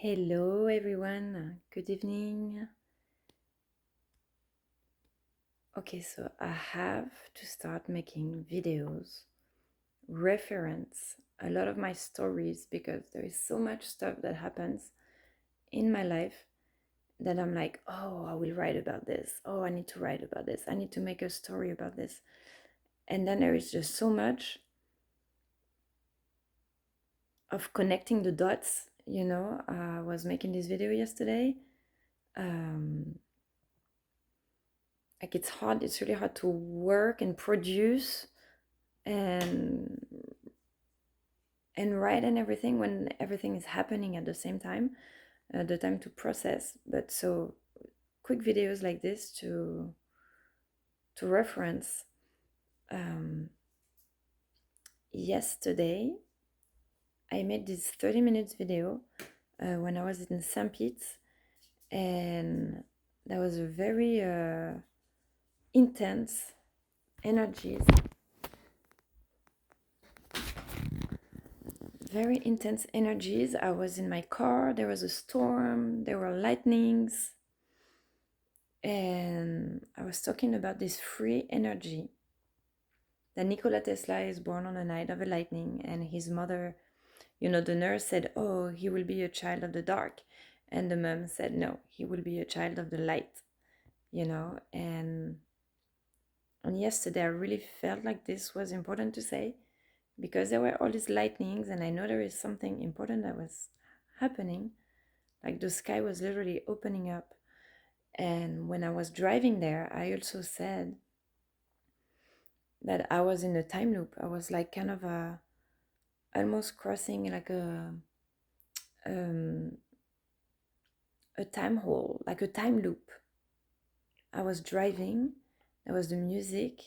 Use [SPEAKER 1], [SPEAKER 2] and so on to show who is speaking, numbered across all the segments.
[SPEAKER 1] Hello everyone, good evening. Okay, so I have to start making videos, reference a lot of my stories because there is so much stuff that happens in my life that I'm like, oh, I will write about this. Oh, I need to write about this. I need to make a story about this. And then there is just so much of connecting the dots. I was making this video yesterday. Like it's really hard to work and produce and write and everything when everything is happening at the same time, the time to process. But so quick videos like this to reference. Yesterday I made this 30 minutes video when I was in St. Pete, and that was a very intense energies, very intense energies. I was in my car, there was a storm, there were lightnings, and I was talking about this free energy that Nikola Tesla is born on the night of a lightning, and his mother, the nurse said, oh, he will be a child of the dark, and the mom said, no, he will be a child of the light, and yesterday I really felt like this was important to say, because there were all these lightnings, and I know there is something important that was happening. Like the sky was literally opening up. And when I was driving there, I also said that I was in a time loop. I was like kind of almost crossing like um, a time hole, like a time loop. I was driving, there was the music,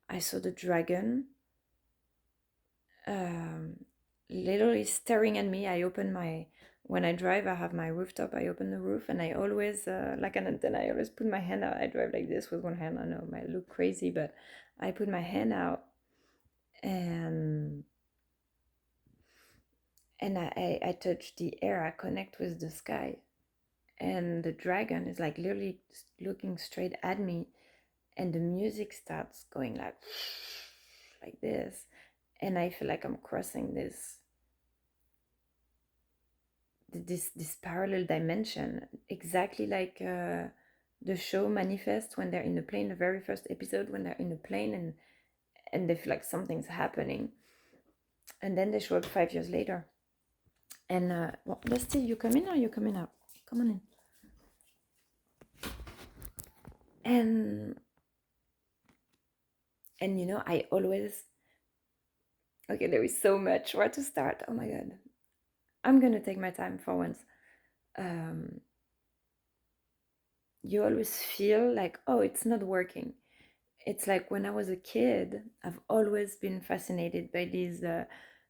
[SPEAKER 1] I saw the dragon um, literally staring at me. When I drive, I have my rooftop, I open the roof, and I always, like an antenna, I always put my hand out. I drive like this with one hand. I know it might look crazy, but I put my hand out, and I touch the air, I connect with the sky. And the dragon is like literally looking straight at me, and the music starts going like this, and I feel like I'm crossing this parallel dimension, exactly like the show Manifest, when they're in the plane, the very first episode, when they're in the plane and they feel like something's happening, and then they show up 5 years later. And well, Dusty, you come in or you coming out? Come on in. And I always, okay, there is so much where to start. Oh my god, I'm gonna take my time for once. um you always feel like, oh, it's not working. It's like when I was a kid, I've always been fascinated by these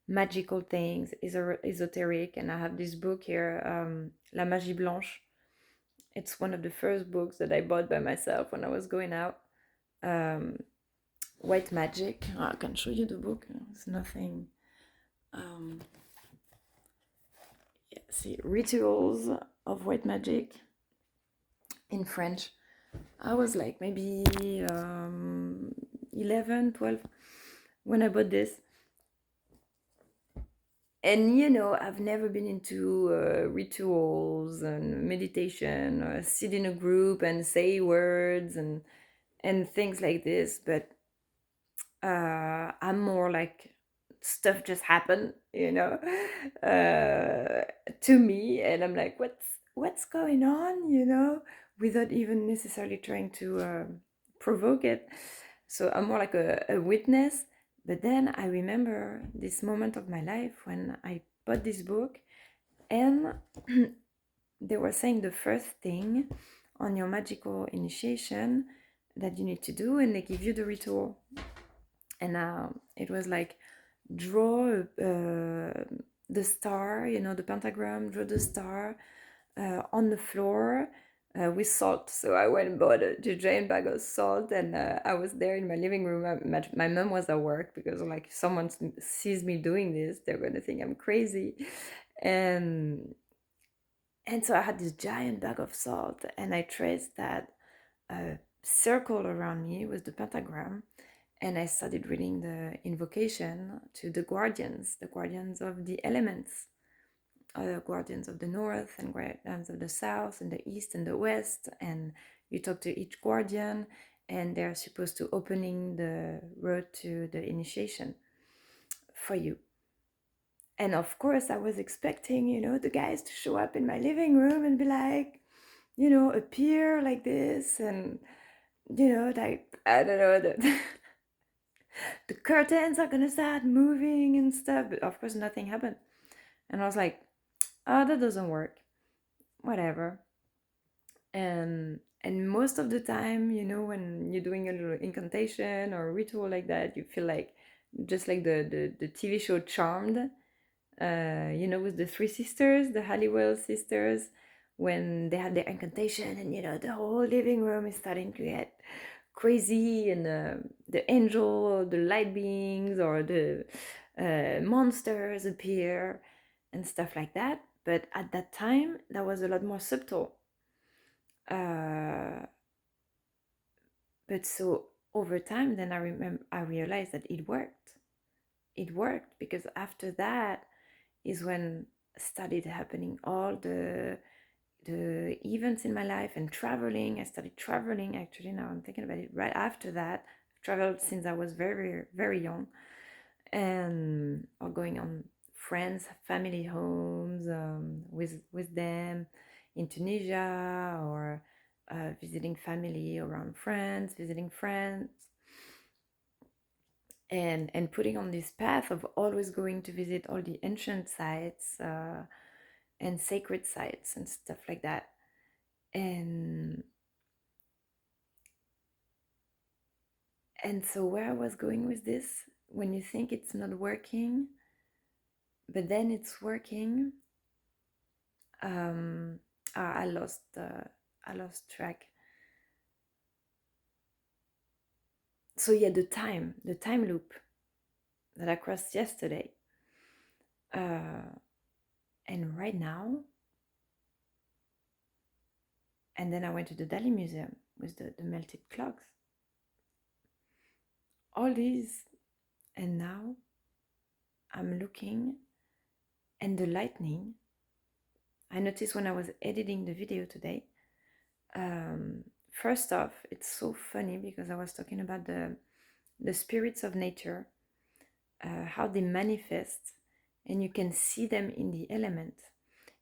[SPEAKER 1] magical things, esoteric, and I have this book here, La Magie Blanche. It's one of the first books that I bought by myself when I was going out. um, White Magic. I can show you the book. It's nothing. um, yeah, see, Rituals of White Magic in French. I was like maybe 11, 12 when I bought this. And I've never been into rituals and meditation, or sit in a group and say words and things like this. But I'm more like stuff just happened, to me, and I'm like, what's going on, without even necessarily trying to provoke it. So I'm more like a witness. But then I remember this moment of my life when I bought this book, and they were saying the first thing on your magical initiation that you need to do, and they give you the ritual. And it was like, draw the star, the pentagram, draw the star on the floor with salt. So I went and bought a giant bag of salt, and I was there in my living room. My mom was at work, because like, if someone sees me doing this, they're going to think I'm crazy. And And so I had this giant bag of salt, and I traced that circle around me with the pentagram, and I started reading the invocation to the guardians of the elements, guardians of the north and guardians of the south and the east and the west. And you talk to each guardian, and they're supposed to opening the road to the initiation for you. And of course, I was expecting, the guys to show up in my living room and be like, appear like this, and like, I don't know, the curtains are gonna start moving and stuff. But of course, nothing happened. And I was like, oh, that doesn't work. Whatever. And most of the time, when you're doing a little incantation or ritual like that, you feel like just like the TV show Charmed, with the three sisters, the Halliwell sisters, when they have their incantation, and the whole living room is starting to get crazy, and the angel or the light beings or the monsters appear and stuff like that. But at that time, that was a lot more subtle. But so over time, then I realized that it worked. It worked because after that is when started happening all the events in my life and traveling. I started traveling, actually. Now I'm thinking about it. Right after that, I've traveled since I was very, very young, and or going on friends, family homes, with them in Tunisia, or visiting family around France, visiting friends, and putting on this path of always going to visit all the ancient sites, and sacred sites and stuff like that. And so where I was going with this, when you think it's not working, but then it's working, I lost track. So yeah, the time loop that I crossed yesterday, and right now, and then I went to the Dali Museum with the melted clocks. All these, and now I'm looking, and the lightning. I noticed when I was editing the video today. First off, it's so funny because I was talking about the spirits of nature, how they manifest, and you can see them in the element.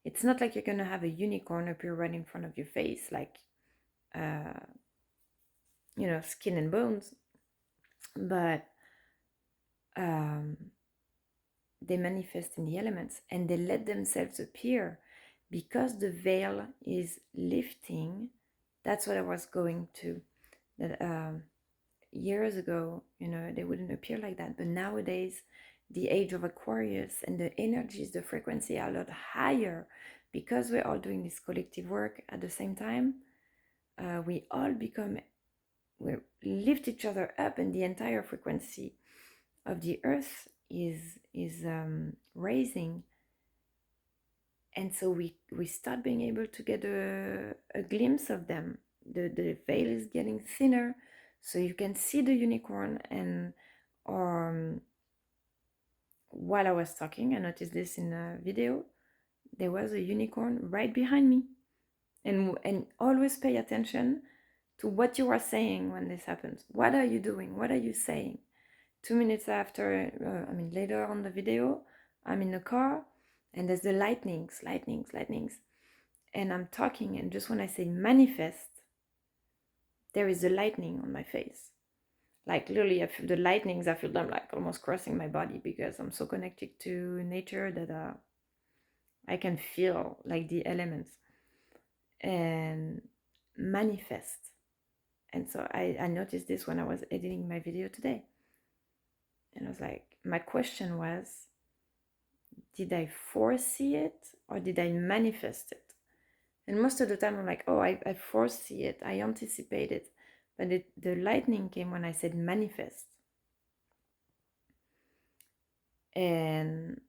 [SPEAKER 1] It's not like you're gonna have a unicorn appear right in front of your face, like skin and bones, but they manifest in the elements, and they let themselves appear because the veil is lifting. That's what I was going to. That years ago, they wouldn't appear like that, but nowadays, the age of Aquarius and the energies, the frequency are a lot higher because we're all doing this collective work at the same time. We lift each other up, and the entire frequency of the earth is raising, and so we start being able to get a glimpse of them. The veil is getting thinner, so you can see the unicorn. And while I was talking, I noticed this in a video. There was a unicorn right behind me, and always pay attention to what you are saying when this happens. What are you doing? What are you saying? 2 minutes after, later on the video, I'm in the car, and there's the lightnings, and I'm talking, and just when I say manifest, there is a lightning on my face. Like literally, I feel the lightnings. I feel them like almost crossing my body because I'm so connected to nature that I can feel like the elements and manifest. And so I noticed this when I was editing my video today. And I was like, my question was, did I foresee it or did I manifest it? And most of the time I'm like, oh, I foresee it, I anticipate it. But the lightning came when I said manifest. And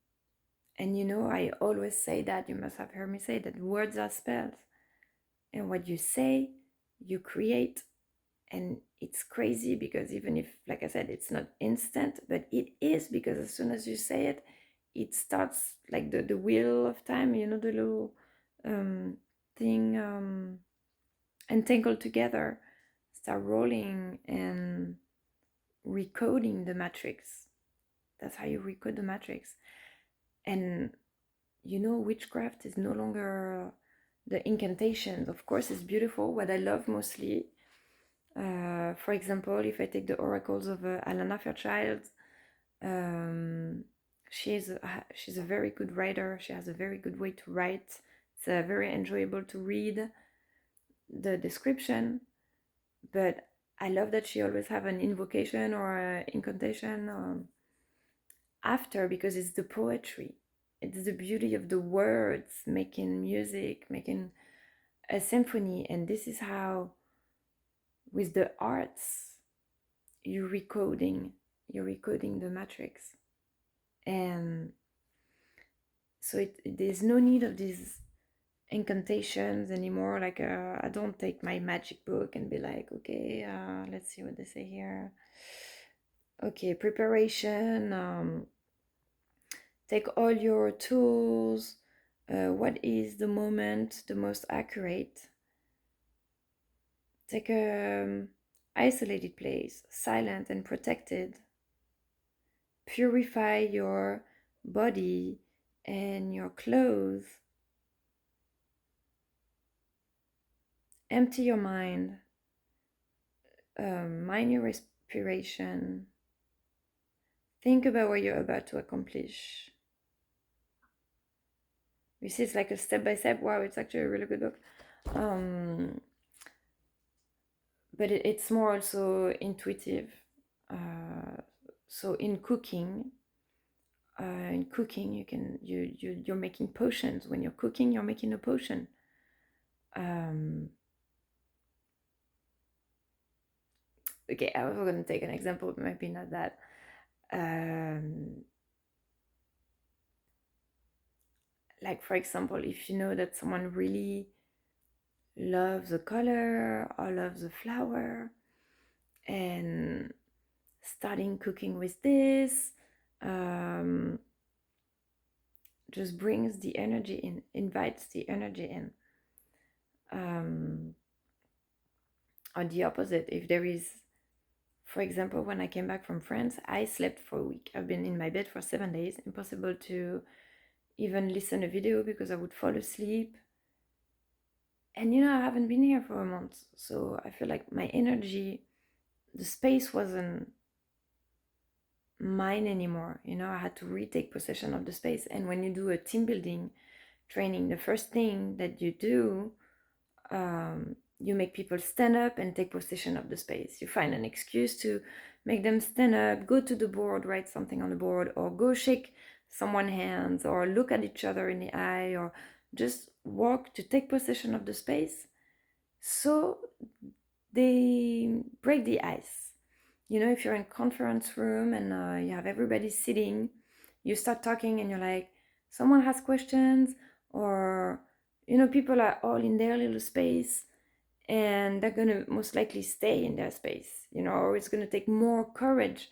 [SPEAKER 1] And I always say that, you must have heard me say that words are spells. And what you say, you create. And it's crazy because even if, like I said, it's not instant, but it is, because as soon as you say it, it starts like the wheel of time, the little um, thing entangled together, start rolling and recoding the matrix. That's how you recode the matrix. And witchcraft is no longer the incantations. Of course, it's beautiful. What I love mostly, for example, if I take the oracles of Alana Fairchild, she's a very good writer. She has a very good way to write. It's very enjoyable to read the description, but I love that she always have an invocation or an incantation after, because it's the poetry. It's the beauty of the words, making music, making a symphony. And this is how, with the arts, you're recoding the matrix. And so there's no need of these incantations anymore. Like I don't take my magic book and be like, okay, let's see what they say here. Okay, preparation. Take all your tools. What is the moment the most accurate? Take a isolated place, silent and protected. Purify your body and your clothes. Empty your mind. Mind your respiration. Think about what you're about to accomplish. You see, it's like a step by step. Wow, it's actually a really good book. But it's more also intuitive. So in cooking, you're making potions. When you're cooking, you're making a potion. Okay, I was going to take an example, but maybe not that. Like, for example, if you know that someone really loves a color or loves a flower, and starting cooking with this just brings the energy in, invites the energy in. Or the opposite, if there is, for example, when I came back from France, I slept for a week. I've been in my bed for 7 days, impossible to even listen a video because I would fall asleep. And I haven't been here for a month, so I feel like my energy, the space wasn't mine anymore. I had to retake possession of the space. And when you do a team building training, the first thing that you do, you make people stand up and take possession of the space. You find an excuse to make them stand up, go to the board, write something on the board, or go shake someone's hands, or look at each other in the eye, or just walk to take possession of the space. So they break the ice. If you're in a conference room and you have everybody sitting, you start talking and you're like, someone has questions, or people are all in their little space, and they're gonna most likely stay in their space, or it's gonna take more courage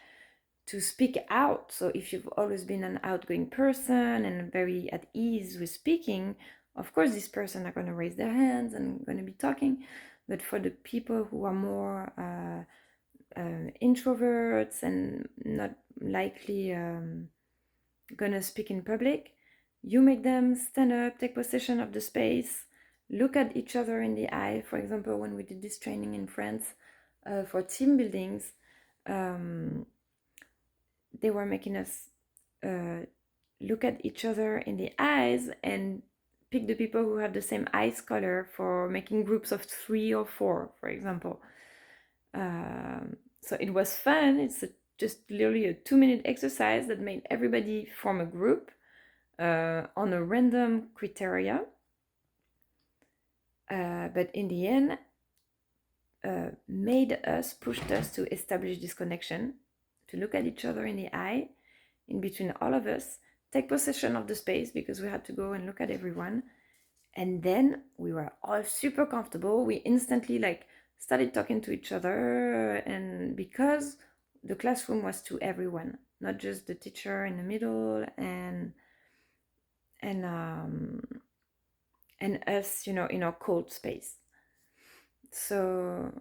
[SPEAKER 1] to speak out. So if you've always been an outgoing person and very at ease with speaking, of course this person are gonna raise their hands and gonna be talking. But for the people who are more introverts and not likely gonna speak in public, you make them stand up, take possession of the space, look at each other in the eye. For example, when we did this training in France for team buildings, they were making us look at each other in the eyes and pick the people who have the same eyes color for making groups of 3 or 4, for example. So it was fun. It's just literally a 2-minute exercise that made everybody form a group on a random criteria. But in the end, pushed us to establish this connection, to look at each other in the eye, in between all of us, take possession of the space because we had to go and look at everyone. And then we were all super comfortable. We instantly like started talking to each other, and because the classroom was to everyone, not just the teacher in the middle and um and us, you know, in our cold space. So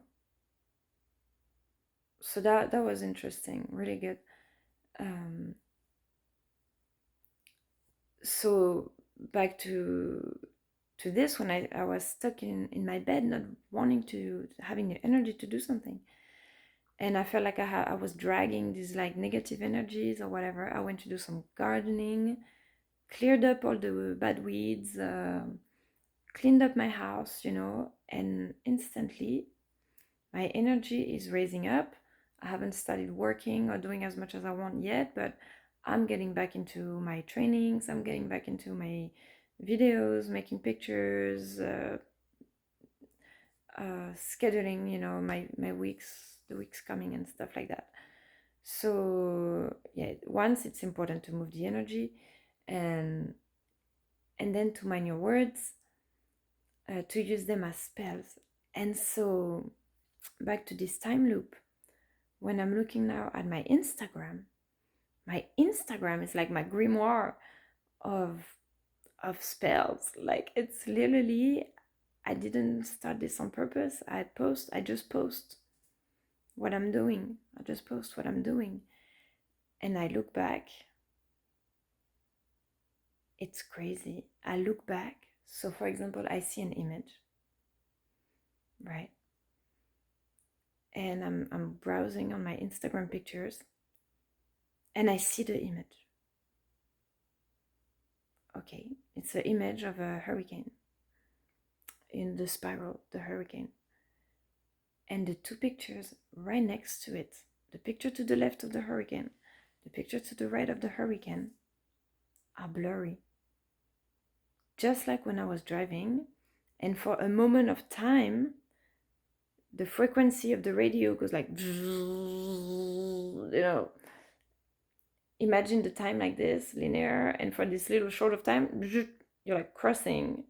[SPEAKER 1] that was interesting, really good. Um, so back to this, when I was stuck in my bed, not wanting to, having the energy to do something, and I felt like I was dragging these like negative energies or whatever. I went to do some gardening, cleared up all the bad weeds, cleaned up my house, you know, and instantly my energy is raising up. I haven't started working or doing as much as I want yet, but I'm getting back into my trainings. I'm getting back into my videos, making pictures, scheduling, you know, my weeks, the weeks coming and stuff like that. So yeah, once it's important to move the energy, and then to mind your words, to use them as spells. And so back to this time loop, when I'm looking now at my Instagram is like my grimoire of spells. Like, it's literally, I didn't start this on purpose. I just post what I'm doing. I just post what I'm doing. And I look back. It's crazy. I look back. So for example, I see an image, right? And I'm browsing on my Instagram pictures and I see the image. Okay, it's an image of a hurricane in the spiral, the hurricane. And the two pictures right next to it, the picture to the left of the hurricane, the picture to the right of the hurricane, are blurry. Just like when I was driving, and for a moment of time, the frequency of the radio goes like, you know, imagine the time like this, linear, and for this little short of time, you're like crossing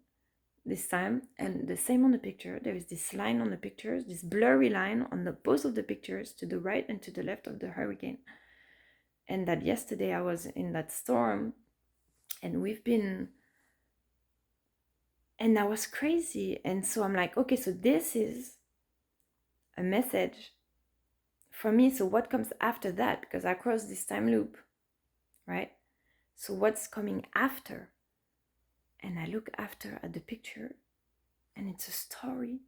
[SPEAKER 1] this time. And the same on the picture, there is this line on the pictures, this blurry line on the both of the pictures, to the right and to the left of the hurricane. And that yesterday I was in that storm, and and that was crazy. And so I'm like, okay, so this is a message for me. So what comes after that? Because I crossed this time loop, right? So what's coming after? And I look after at the picture, and it's a story.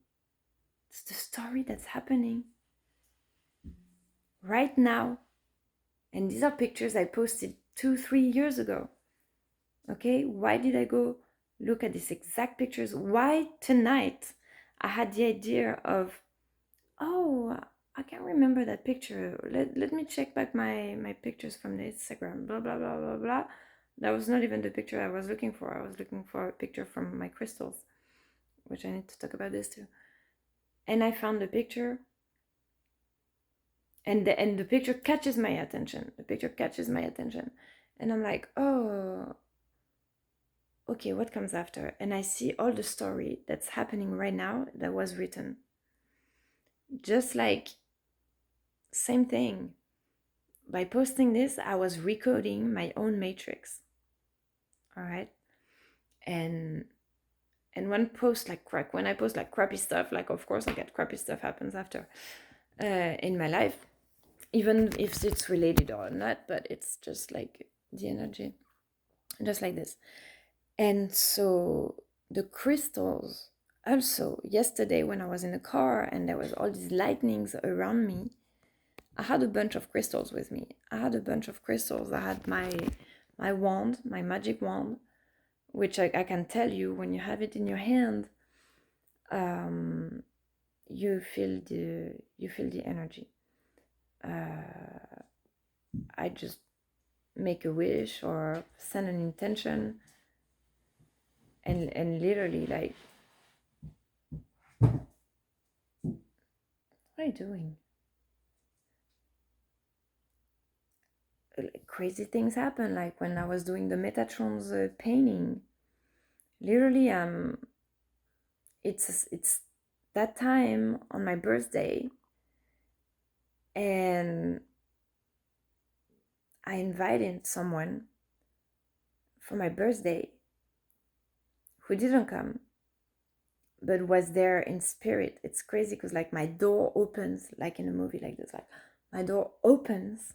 [SPEAKER 1] It's the story that's happening right now. And these are pictures I posted 2-3 years ago. Okay, why did I go look at these exact pictures? Why tonight I had the idea of, oh, I can't remember that picture. Let me check back my pictures from the Instagram, blah, blah, blah, blah, blah. That was not even the picture I was looking for. I was looking for a picture from my crystals, which I need to talk about this too. And I found the picture, and the picture catches my attention. The picture catches my attention. And I'm like, oh, okay, what comes after? And I see all the story that's happening right now that was written. Just like, same thing. By posting this, I was recoding my own matrix. All right. And when I post like crappy stuff, like of course I get crappy stuff happens after in my life, even if it's related or not, but it's just like the energy, just like this. And so the crystals, also yesterday when I was in the car and there was all these lightnings around me, I had a bunch of crystals with me. I had my wand, my magic wand, which I can tell you, when you have it in your hand, you feel the energy. I just make a wish or send an intention, and literally, like, what are you doing? crazy things happen. Like when I was doing the Metatrons painting, literally, it's that time on my birthday, and I invited someone for my birthday who didn't come, but was there in spirit. It's crazy because like my door opens, like in a movie like this, like my door opens,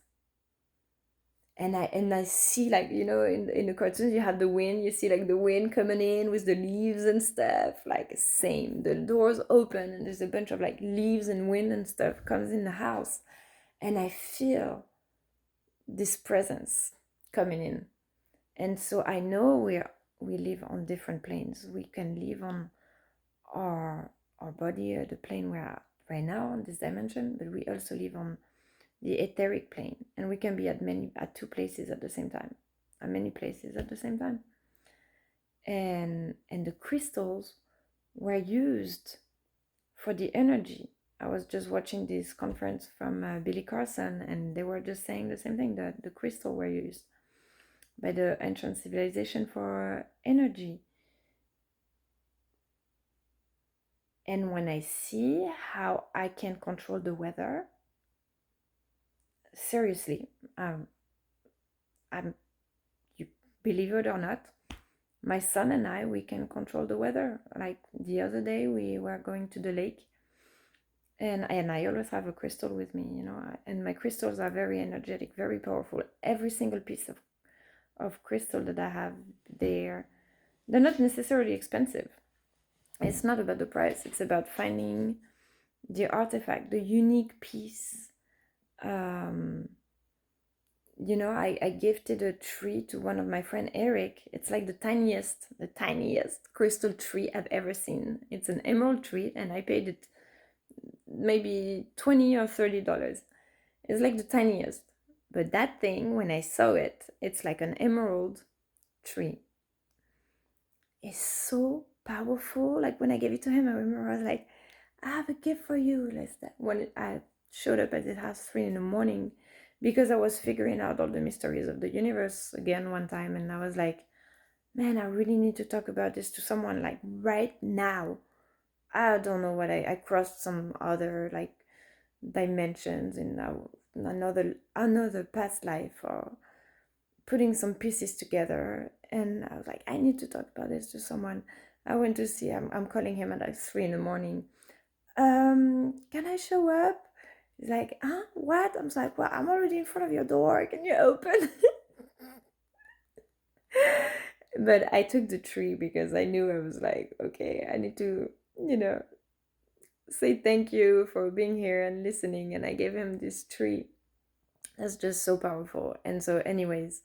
[SPEAKER 1] and I see, like, in the cartoons you have the wind, you see like the wind coming in with the leaves and stuff, like same, the doors open and there's a bunch of like leaves and wind and stuff comes in the house, and I feel this presence coming in. And so I know we live on different planes. We can live on our body, the plane we're at right now on this dimension, but we also live on the etheric plane, and we can be at two places at the same time, at many places at the same time. And the crystals were used for the energy. I was just watching this conference from Billy Carson, and they were just saying the same thing, that the crystal were used by the ancient civilization for energy. And when I see how I can control the weather, seriously, I'm you believe it or not, my son and I, we can control the weather. Like the other day, we were going to the lake, and I always have a crystal with me, and my crystals are very energetic, very powerful. Every single piece of crystal that I have, they're not necessarily expensive. It's not about the price. It's about finding the artifact, the unique piece. I gifted a tree to one of my friend Eric. It's like the tiniest crystal tree I've ever seen. It's an emerald tree, and I paid it maybe $20 or $30. It's like the tiniest. But that thing, when I saw it, it's like an emerald tree. It's so powerful. Like when I gave it to him, I remember I was like, I have a gift for you. When I showed up at his house 3 in the morning, because I was figuring out all the mysteries of the universe again one time, and I was like, man, I really need to talk about this to someone, like right now. I don't know what I crossed some other like dimensions in another past life, or putting some pieces together, and I was like, I need to talk about this to someone. I went to see him. I'm calling him at like 3 in the morning. Can I show up? He's like, huh? What? I'm like, well, I'm already in front of your door. Can you open? But I took the tree because I knew, I was like, okay, I need to, say thank you for being here and listening. And I gave him this tree. That's just so powerful. And so, anyways,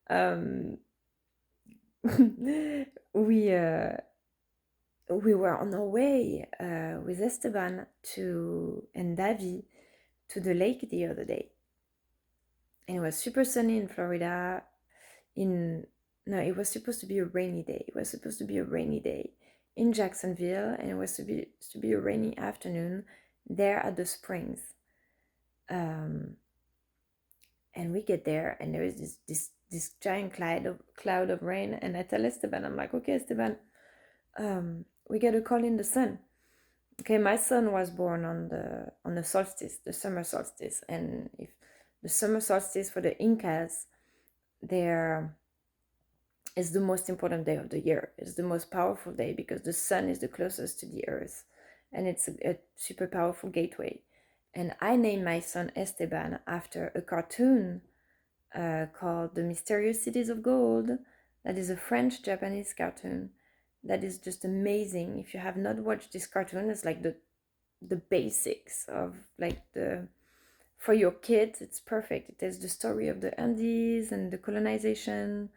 [SPEAKER 1] um, we were on our way with Esteban and Davi to the lake the other day, and it was super sunny in Florida. No, it was supposed to be a rainy day. It was supposed to be a rainy day in Jacksonville, and it was to be a rainy afternoon there at the springs. And we get there, and there is this giant cloud of rain, and I tell Esteban, I'm like, okay, Esteban, we get a call in the sun. Okay, my son was born on the solstice, the summer solstice, and if the summer solstice for the Incas, there is the most important day of the year. It's the most powerful day because the sun is the closest to the earth, and it's a super powerful gateway. And I named my son Esteban after a cartoon called The Mysterious Cities of Gold. That is a French-Japanese cartoon that is just amazing. If you have not watched this cartoon, it's like the basics of like for your kids, it's perfect. It tells the story of the Andes and the colonization,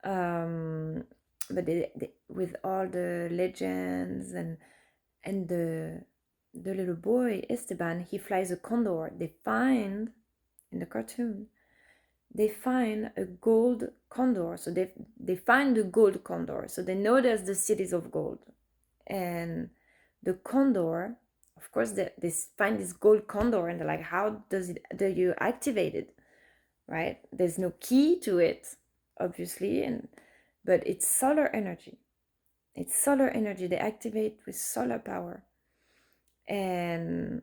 [SPEAKER 1] but with all the legends, and the little boy Esteban, he flies a condor. They find in the cartoon, they find a gold condor. So they find the gold condor. So they know there's the cities of gold, and the condor, of course, they find this gold condor, and they're like, how do you activate it? right? There's no key to it, obviously, but it's solar energy. It's solar energy. They activate with solar power. And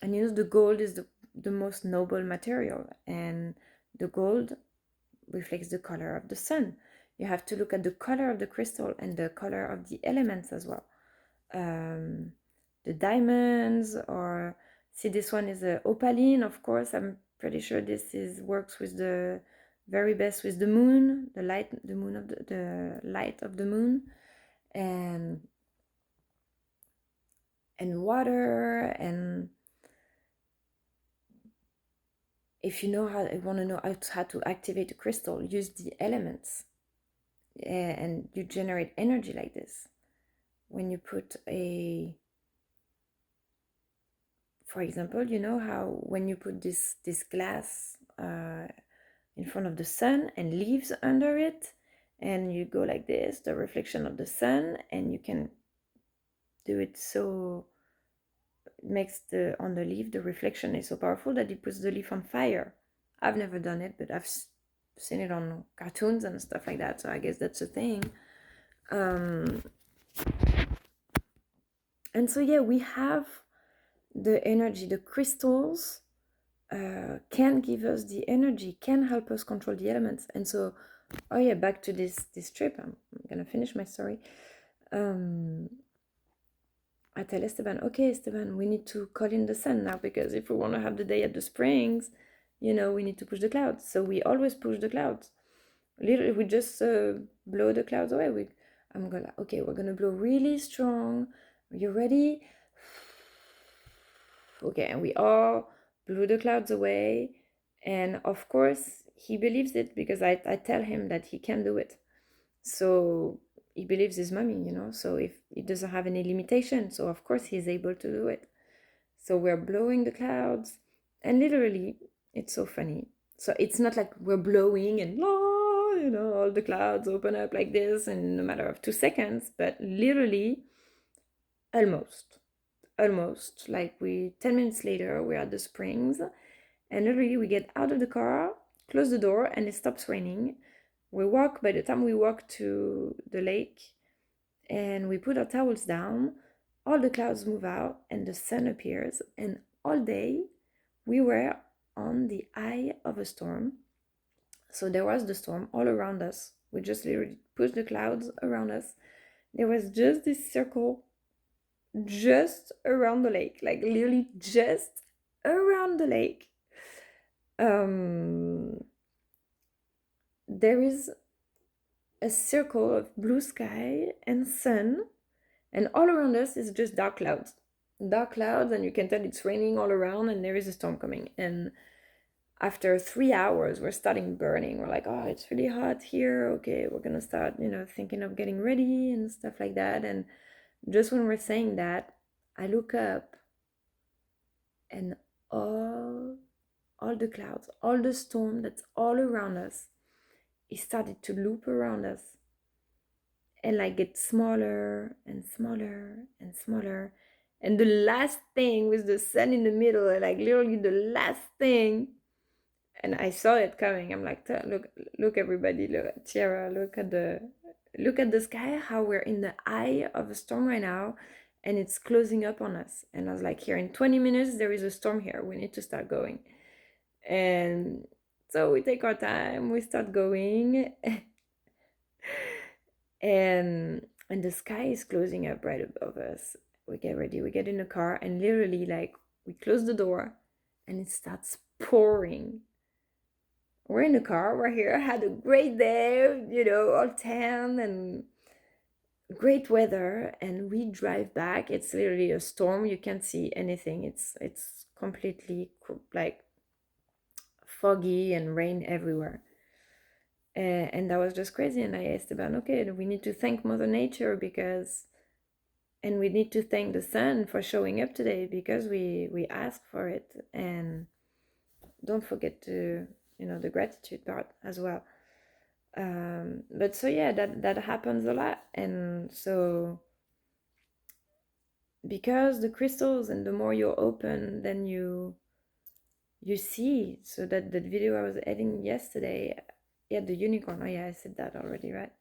[SPEAKER 1] the gold is the most noble material, and the gold reflects the color of the sun. You have to look at the color of the crystal and the color of the elements as well. The diamonds, or see, this one is a opaline, of course. I'm pretty sure this works with the very best with the moon, the light of the moon, and water. And if you want to know how to activate a crystal, use the elements, and you generate energy like this. When you put for example, you know how when you put this glass in front of the sun and leaves under it, and you go like this, the reflection of the sun, and you can do it so it makes on the leaf, the reflection is so powerful that it puts the leaf on fire. I've never done it, but I've seen it on cartoons and stuff like that, so I guess that's a thing. And so yeah, we have the energy. The crystals can give us the energy, can help us control the elements. And so, oh yeah, back to this trip. I'm gonna finish my story. I tell Esteban, okay, Esteban, we need to call in the sun now, because if we want to have the day at the springs, we need to push the clouds. So we always push the clouds. Literally, we just blow the clouds away. We're gonna blow really strong. Are you ready? Okay, and we all blew the clouds away. And of course, he believes it, because I tell him that he can do it. So he believes his mommy, so if he doesn't have any limitation, so of course he's able to do it. So we're blowing the clouds, and literally, it's so funny. So it's not like we're blowing and all the clouds open up like this in a matter of 2 seconds, but literally almost like 10 minutes later, we're at the springs, and literally we get out of the car, close the door, and it stops raining. By the time we walk to the lake and we put our towels down, all the clouds move out and the sun appears, and all day we were on the eye of a storm. So there was the storm all around us. We just literally pushed the clouds around us. There was just this circle just around the lake, like literally just around the lake. There is a circle of blue sky and sun, and all around us is just dark clouds, and you can tell it's raining all around, and there is a storm coming. And after 3 hours, we're starting burning. We're like, oh, it's really hot here. Okay, we're gonna start, thinking of getting ready and stuff like that. And just when we're saying that, I look up, and all the clouds, all the storm that's all around us, it started to loop around us, and like get smaller and smaller and smaller. And the last thing with the sun in the middle, like literally the last thing. And I saw it coming. I'm like, look, everybody, look, Tiara, look at the sky, how we're in the eye of a storm right now, and it's closing up on us. And I was like, here in 20 minutes, there is a storm here. We need to start going. And so we take our time, we start going, and the sky is closing up right above us. We get ready, we get in the car, and literally, like, we close the door, and it starts pouring. We're in the car, we're here, had a great day, all tan and great weather, and we drive back. It's literally a storm. You can't see anything. It's completely like foggy and rain everywhere. And that was just crazy. And I asked about, okay, we need to thank Mother Nature, and we need to thank the sun for showing up today, because we asked for it. And don't forget to, the gratitude part as well. But so yeah, that happens a lot. And so, because the crystals, and the more you're open, then you you see. So that video I was editing yesterday, yeah, the unicorn. Oh yeah, I said that already, right?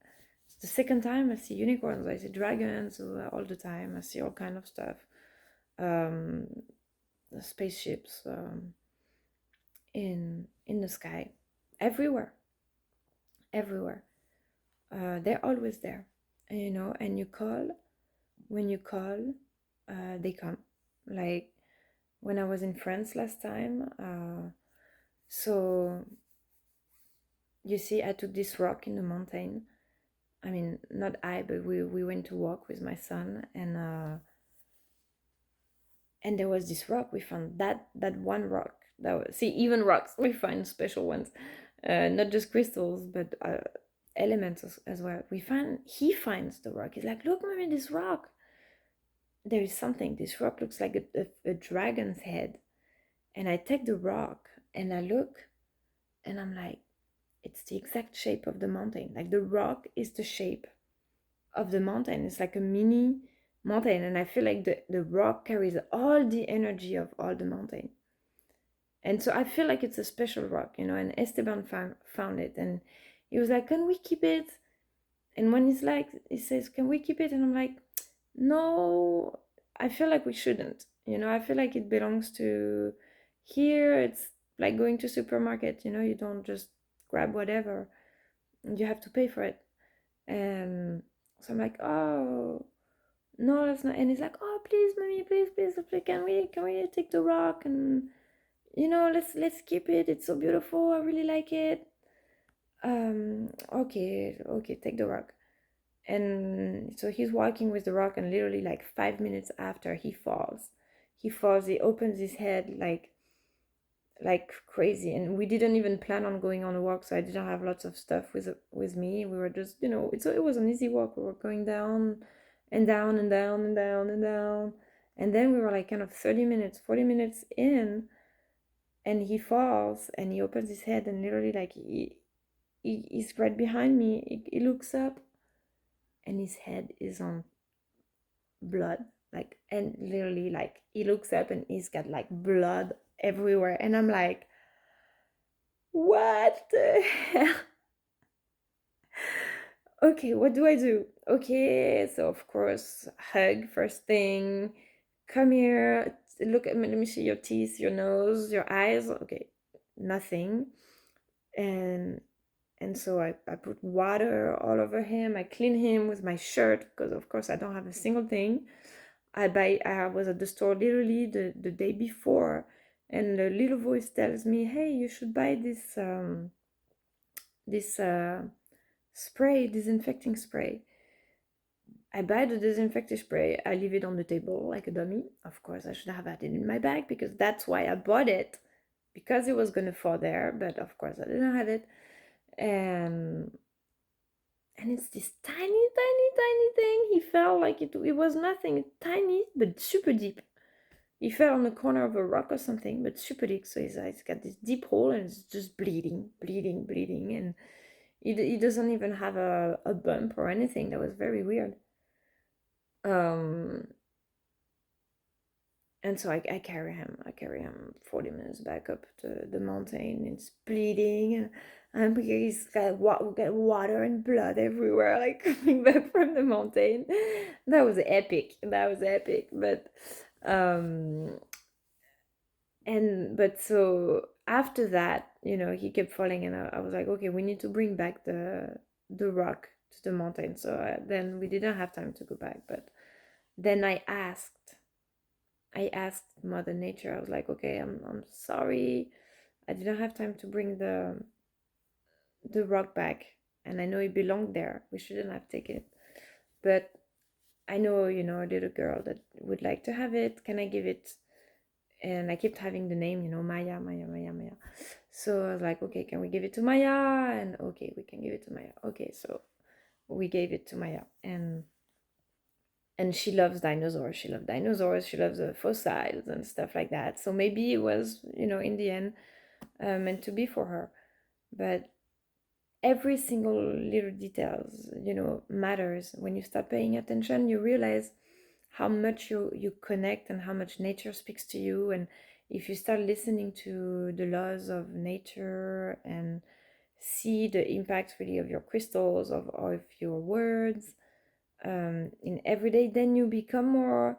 [SPEAKER 1] It's the second time I see unicorns. I see dragons all the time. I see all kind of stuff. Um, spaceships in the sky, everywhere, everywhere. They're always there, you know. And you call, when you call, they come. Like when I was in France last time, so you see, I took this rock in the mountain. I mean, not I, but we went to walk with my son, and there was this rock. We found that one rock. That was, see, even rocks we find special ones, not just crystals, but elements as well. He finds the rock. He's like, look, mommy, this rock. There is something. This rock looks like a dragon's head. And I take the rock and I look, and I'm like, it's the exact shape of the mountain. Like the rock is the shape of the mountain. It's like a mini mountain, and I feel like the rock carries all the energy of all the mountain. And so I feel like it's a special rock, you know. And Esteban found it, and he was like, can we keep it? And when he says, can we keep it? And I'm like, no, I feel like we shouldn't, you know. I feel like it belongs to here. It's like going to supermarket, you know. You don't just grab whatever, you have to pay for it. And so I'm like, oh no, that's not. And he's like, oh please, mommy, please, can we take the rock, and you know, let's keep it. It's so beautiful. I really like it. Okay, take the rock. And so he's walking with the rock, and literally like 5 minutes after, he falls. He opens his head like crazy, and we didn't even plan on going on a walk, so I didn't have lots of stuff with me. We were just, you know, it was an easy walk. We were going down and down and down and down and down, and then we were like kind of 30 minutes 40 minutes in, and he falls, and he opens his head, and literally like he's right behind me. He looks up, and his head is on blood, like, and literally like he looks up and he's got like blood everywhere, and I'm like, what the hell? Okay, what do I do? Okay, so of course, hug first thing. Come here, look at me, let me see your teeth, your nose, your eyes. Okay, nothing. And so I put water all over him. I clean him with my shirt, because of course I don't have a single thing. I was at the store literally the day before, and the little voice tells me, hey, you should buy this spray, disinfecting spray. I buy the disinfecting spray. I leave it on the table like a dummy. Of course, I should have had it in my bag, because that's why I bought it, because it was gonna fall there. But of course, I didn't have it. And it's this tiny, tiny, tiny thing. He fell like it was nothing, tiny but super deep. He fell on the corner of a rock or something, but super deep. So he's got this deep hole, and it's just bleeding, bleeding, bleeding. And he doesn't even have a bump or anything. That was very weird. Um, and so I carry him. I carry him 40 minutes back up to the mountain. It's bleeding. And he's got water and blood everywhere, like coming back from the mountain. That was epic. That was epic. Um, but so after that, you know, he kept falling, and I was like, okay, we need to bring back the rock to the mountain. So then we didn't have time to go back. But then I asked Mother Nature. I was like, okay, I'm sorry, I didn't have time to bring the rock back, and I know it belonged there. We shouldn't have taken it, but I know, you know, a little girl that would like to have it. Can I give it? And I kept having the name, you know, Maya, Maya, Maya, Maya. So I was like, okay, can we give it to Maya? And okay, we can give it to Maya. Okay, so we gave it to Maya, and she loves dinosaurs. She loves dinosaurs. She loves the fossils and stuff like that. So maybe it was, you know, in the end, meant to be for her. But every single little details, you know, matters. When you start paying attention, you realize how much you connect, and how much nature speaks to you. And if you start listening to the laws of nature and see the impact really of your crystals, of your words in everyday, then you become more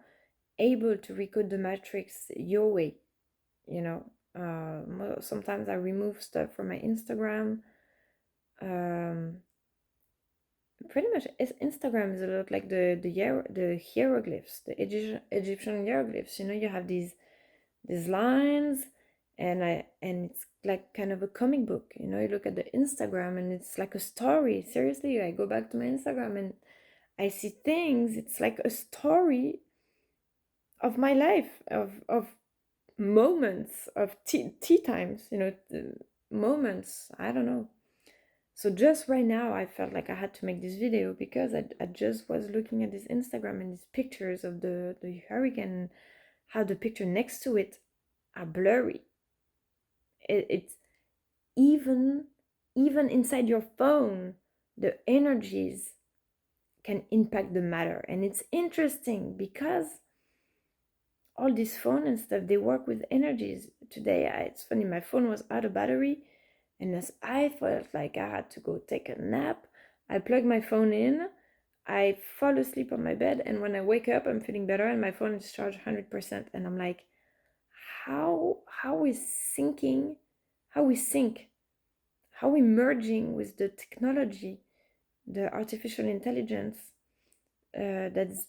[SPEAKER 1] able to recode the matrix your way, you know. Sometimes I remove stuff from my Instagram. um, Pretty much Instagram is a lot like the hieroglyphs, the Egyptian hieroglyphs, you know. You have these lines, and it's like kind of a comic book, you know. You look at the Instagram and it's like a story. Seriously, I go back to my Instagram and I see things. It's like a story of my life, of moments of tea times, you know, moments, I don't know. So just right now I felt like I had to make this video because I just was looking at this Instagram and these pictures of the hurricane, how the picture next to it are blurry. It's even inside your phone, the energies can impact the matter. And it's interesting because all this phone and stuff, they work with energies. Today, it's funny, my phone was out of battery, and as I felt like I had to go take a nap, I plugged my phone in, I fall asleep on my bed, and when I wake up, I'm feeling better, and my phone is charged 100%. And I'm like, how we syncing, how we sync, how we merging with the technology, the artificial intelligence that's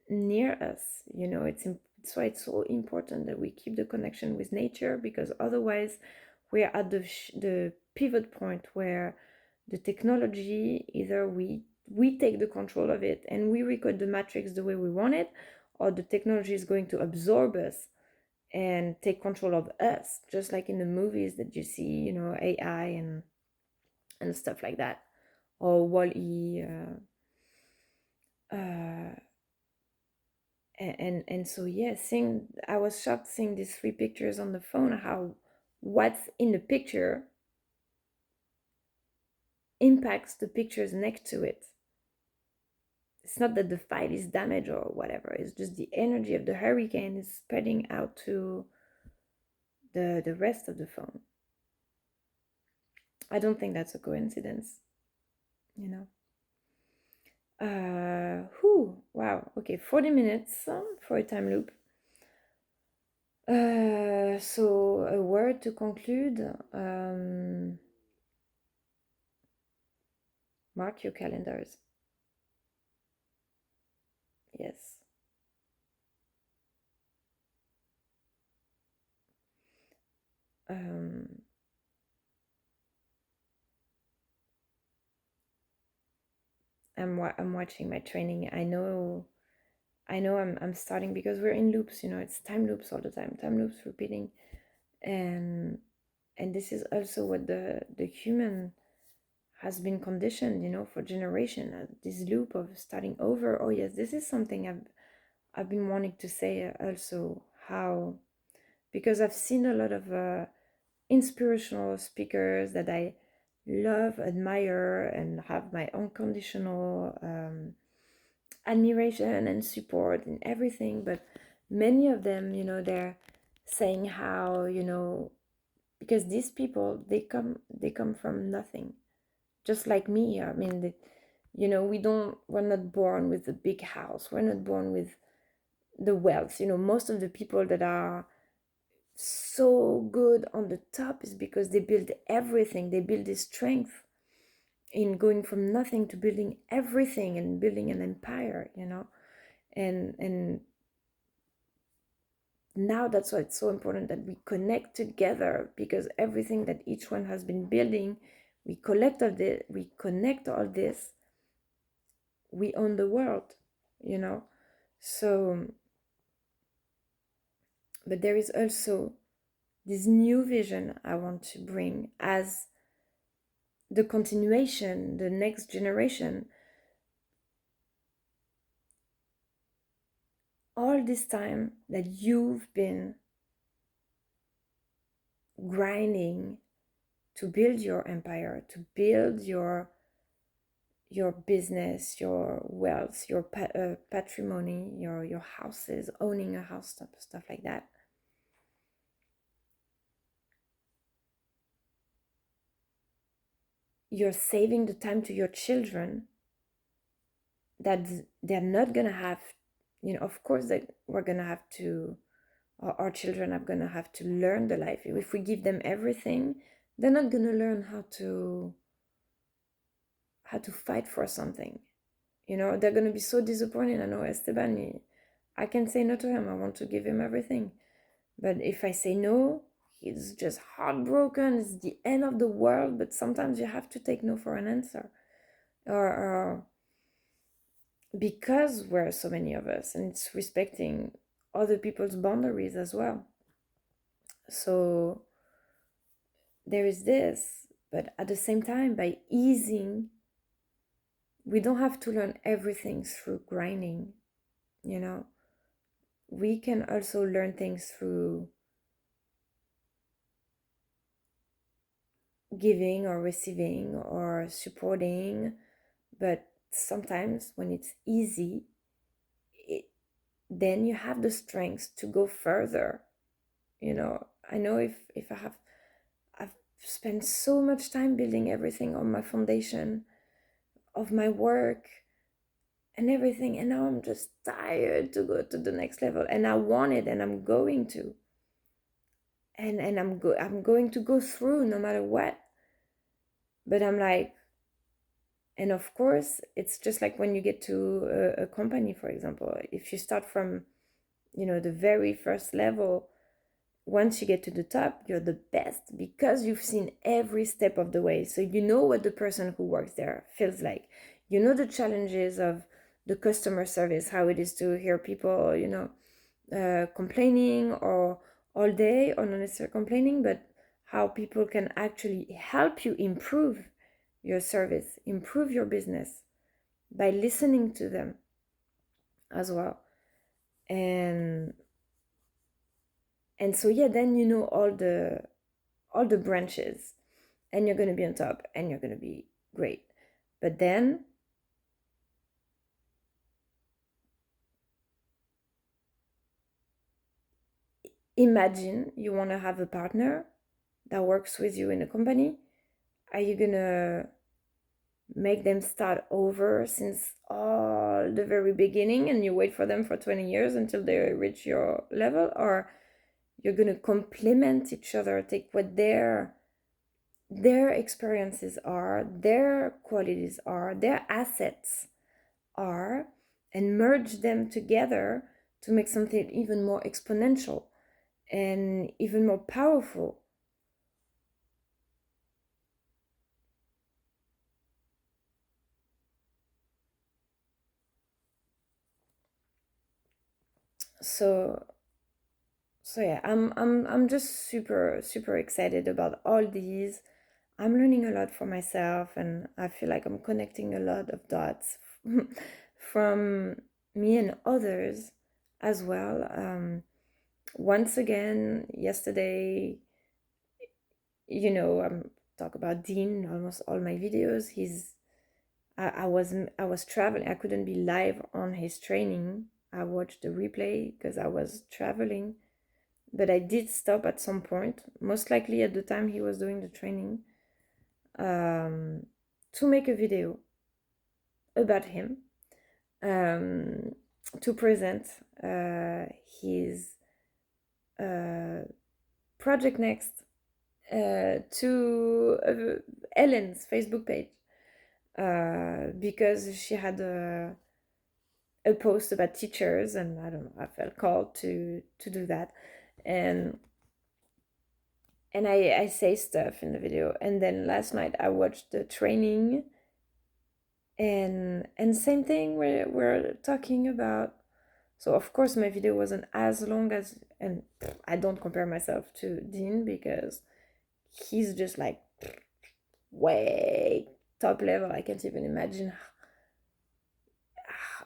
[SPEAKER 1] near us, you know. It's why it's so important that we keep the connection with nature, because otherwise we're at the pivot point where the technology, either we take the control of it and we record the matrix the way we want it, or the technology is going to absorb us and take control of us, just like in the movies that you see, you know, AI and stuff like that, or Wall-E. Uh, and so yeah, seeing, I was shocked seeing these three pictures on the phone, how what's in the picture impacts the pictures next to it. It's not that the file is damaged or whatever, it's just the energy of the hurricane is spreading out to the rest of the phone. I don't think that's a coincidence, you know. Wow, okay, 40 minutes for a time loop. So a word to conclude. Mark your calendars. Yes. Um, I'm watching my training. I know I'm starting, because we're in loops, you know. It's time loops all the time, time loops repeating, and this is also what the human has been conditioned, you know, for generation. This loop of starting over. Oh yes, this is something I've been wanting to say also, how, because I've seen a lot of inspirational speakers that I love, admire, and have my unconditional admiration and support and everything. But many of them, you know, they're saying how, you know, because these people, they come from nothing, just like me. I mean, you know, we're not born with a big house, we're not born with the wealth, you know. Most of the people that are so good on the top is because they build everything, they build this strength in going from nothing to building everything and building an empire, you know. And now that's why it's so important that we connect together, because everything that each one has been building, we connect all this, we own the world, you know. So, but there is also this new vision I want to bring as the continuation, the next generation. All this time that you've been grinding to build your empire, to build your business, your wealth, your patrimony, your houses, owning a house, stuff like that. you're saving the time to your children that they're not gonna have, of course that we're gonna have to, our children are gonna have to learn the life. If we give them everything, they're not gonna learn how to fight for something. They're gonna be so disappointed. I know Esteban, I can say no to him. I want to give him everything. But if I say no, he's just heartbroken. It's the end of the world. But sometimes you have to take no for an answer. Or because we're so many of us, and it's respecting other people's boundaries as well. So there is this, but at the same time, by easing, we don't have to learn everything through grinding, we can also learn things through giving or receiving or supporting. But sometimes when it's easy, then you have the strength to go further. I know if I've spent so much time building everything on my foundation of my work and everything, and now I'm just tired to go to the next level, and I want it, and I'm going to, and I'm going to go through no matter what. But I'm like, and of course it's just like when you get to a company, for example, if you start from the very first level, once you get to the top, you're the best because you've seen every step of the way. So you know what the person who works there feels like. You know the challenges of the customer service, how it is to hear people, complaining or all day, or not necessarily complaining, but how people can actually help you improve your service, improve your business by listening to them as well. And so yeah, then all the branches, and you're going to be on top, and you're going to be great. But then imagine you want to have a partner that works with you in a company. Are you going to make them start over since all the very beginning, and you wait for them for 20 years until they reach your level? Or you're going to complement each other, take what their experiences are, their qualities are, their assets are, and merge them together to make something even more exponential and even more powerful. So yeah, I'm just super super excited about all these. I'm learning a lot for myself, and I feel like I'm connecting a lot of dots from me and others as well. Once again, yesterday, I'm talk about Dean almost all my videos. I was traveling. I couldn't be live on his training. I watched the replay because I was traveling, but I did stop at some point, most likely at the time he was doing the training, to make a video about him, to present his Project Next to Ellen's Facebook page, because she had a post about teachers, and I don't know, I felt called to do that. And I say stuff in the video, and then last night I watched the training, and same thing, we're talking about. So of course my video wasn't as long as, and I don't compare myself to Dean because he's just like way top level. I can't even imagine